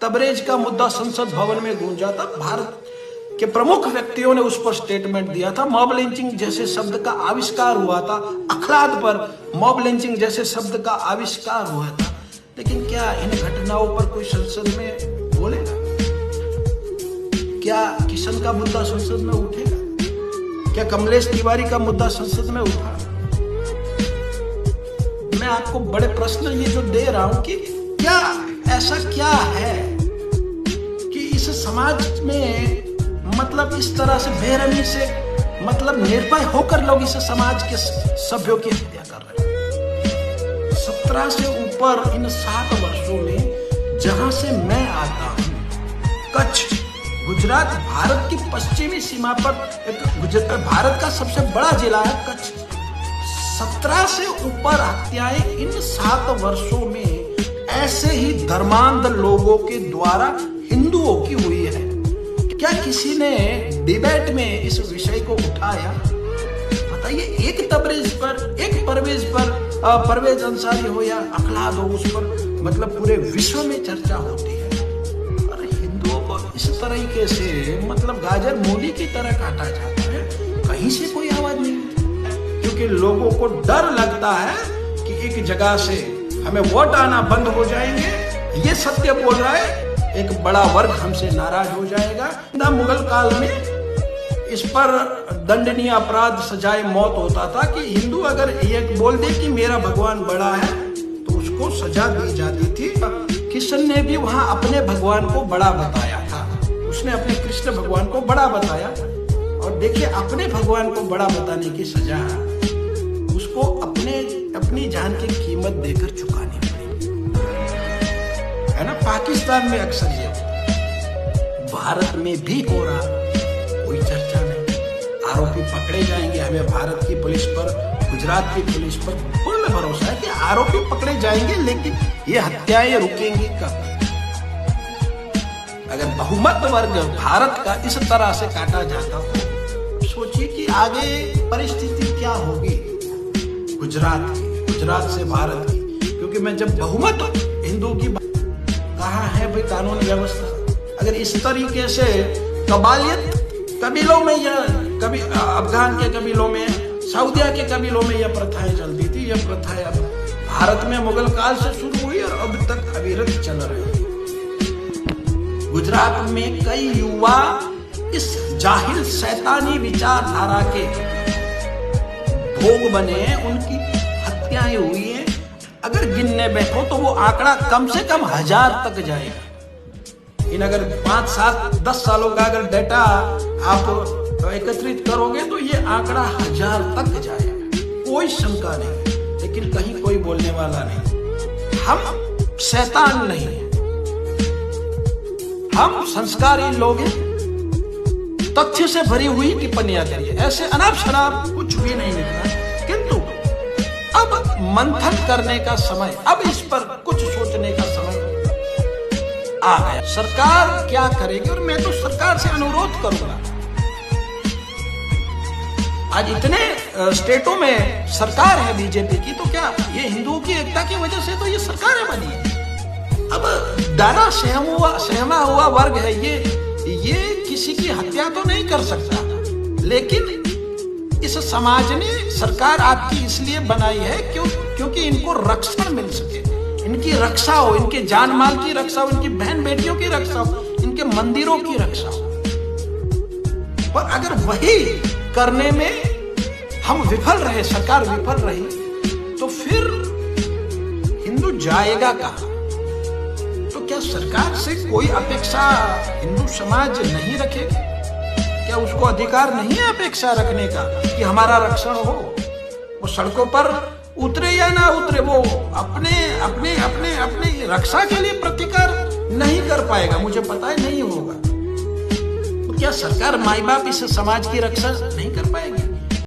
तबरेज का मुद्दा संसद भवन में गूंजा था। भारत के प्रमुख व्यक्तियों ने उस पर स्टेटमेंट दिया था। मॉब लिंचिंग जैसे शब्द का आविष्कार हुआ था, अखलाद पर मॉब लिंचिंग जैसे शब्द का आविष्कार हुआ था। लेकिन क्या इन घटनाओं पर कोई संसद में बोलेगा? क्या किशन का मुद्दा संसद में उठेगा? क्या कमलेश तिवारी का मुद्दा संसद में उठा? मैं आपको बड़े प्रश्न ये जो दे रहा हूं कि क्या ऐसा क्या है कि इस समाज में मतलब इस तरह से बेरहमी से मतलब निर्भय होकर लोग इस समाज के सभ्यों की हत्या कर रहे हैं। 17 से ऊपर इन 7 वर्षों में जहां से मैं आता हूं, कच्छ, गुजरात, भारत की पश्चिमी सीमा पर भारत का सबसे बड़ा जिला है कच्छ। 17 से ऊपर हत्याएं इन 7 वर्षों में ऐसे ही धर्मांध लोगों के द्वारा हिंदुओं की हुई है। क्या किसी ने डिबेट में इस विषय को उठाया? बताइए, एक तबरेज पर, एक परवेज अंसारी हो या अखलाद हो, उस पर मतलब पूरे विश्व में चर्चा होती है। और हिंदुओं को इस तरीके से मतलब गाजर मूली की तरह काटा जाता है, कहीं से कोई आवाज नहीं होती। क्योंकि लोगों को डर लगता है कि एक जगह से हमें वोट आना बंद हो जाएंगे, ये सत्य बोल रहा है, एक बड़ा वर्ग हमसे नाराज हो जाएगा। ना मुगल काल में इस पर दंडनीय अपराध सजाए मौत होता था कि हिंदू अगर ये बोल दे कि मेरा भगवान बड़ा है तो उसको सजा दी जाती थी। किशन ने भी वहां अपने भगवान को बड़ा बताया था, उसने अपने कृष्ण भगवान को बड़ा बताया। और देखिए, अपने भगवान को बड़ा बताने की सजा उसको अपनी जान की कीमत देकर चुकानी पड़ी, है ना। पाकिस्तान में अक्सर ये होता, भारत में भी हो रहा, कोई चर्चा नहीं। आरोपी पकड़े जाएंगे, हमें भारत की पुलिस पर, गुजरात की पुलिस पर पूर्ण भरोसा है कि आरोपी पकड़े जाएंगे, लेकिन ये हत्याएं रुकेंगी कब? अगर बहुमत वर्ग भारत का इस तरह से काटा जाता हो, सोचिए कि आगे परिस्थिति क्या होगी गुजरात से भारत की। क्योंकि मैं जब बहुमत हिंदू की कहा है भाई कानून व्यवस्था, अगर इस तरीके से कबालियत कबीलों में या कभी अफगान के कबीलों में, सऊदिया के कबीलों में यह प्रथाएं चलती थी, यह प्रथाएं अब भारत में मुगल काल से शुरू हुई और अब तक अविरत चल रही है। गुजरात में कई युवा इस जाहिल शैतानी विचारधारा के भोग बने, उनकी हत्याएं हुई हैं। अगर गिनने बैठो तो वो आंकड़ा कम से कम 1000 तक जाएगा। इन अगर 5, 7, 10 सालों का अगर डेटा आप एकत्रित करोगे तो ये आंकड़ा 1000 तक जाएगा, कोई शंका नहीं। लेकिन कहीं कोई बोलने वाला नहीं। हम शैतान नहीं है, हम संस्कारी लोग हैं। तथ्य से भरी हुई टिप्पणियां करिए, ऐसे अनाप शनाप कुछ भी नहीं निकला। किंतु अब मंथन करने का समय, अब इस पर कुछ सोचने का समय आ गया। सरकार क्या करेगी? और मैं तो सरकार से अनुरोध करूंगा, आज इतने स्टेटों में सरकार है बीजेपी की, तो क्या ये हिंदुओं की एकता की वजह से तो ये सरकारें बनी है? अब डाना सहमा हुआ वर्ग है, ये किसी की हत्या तो नहीं कर सकता, लेकिन इस समाज ने सरकार आपकी इसलिए बनाई है क्योंकि इनको रक्षण मिल सके, इनकी रक्षा हो, इनके जान माल की रक्षा हो, इनकी बहन बेटियों की रक्षा हो, इनके मंदिरों की रक्षा हो। पर अगर वही करने में हम विफल रहे, सरकार विफल रही, तो फिर हिंदू जाएगा कहां? तो क्या सरकार से कोई अपेक्षा हिंदू समाज नहीं रखेगा? क्या उसको अधिकार नहीं है अपेक्षा रखने का कि हमारा रक्षण हो? वो सड़कों पर उतरे या ना उतरे, वो अपने रक्षा के लिए प्रतिकार नहीं कर पाएगा, मुझे पता है नहीं होगा। तो क्या सरकार माई बाप इस समाज की रक्षा नहीं कर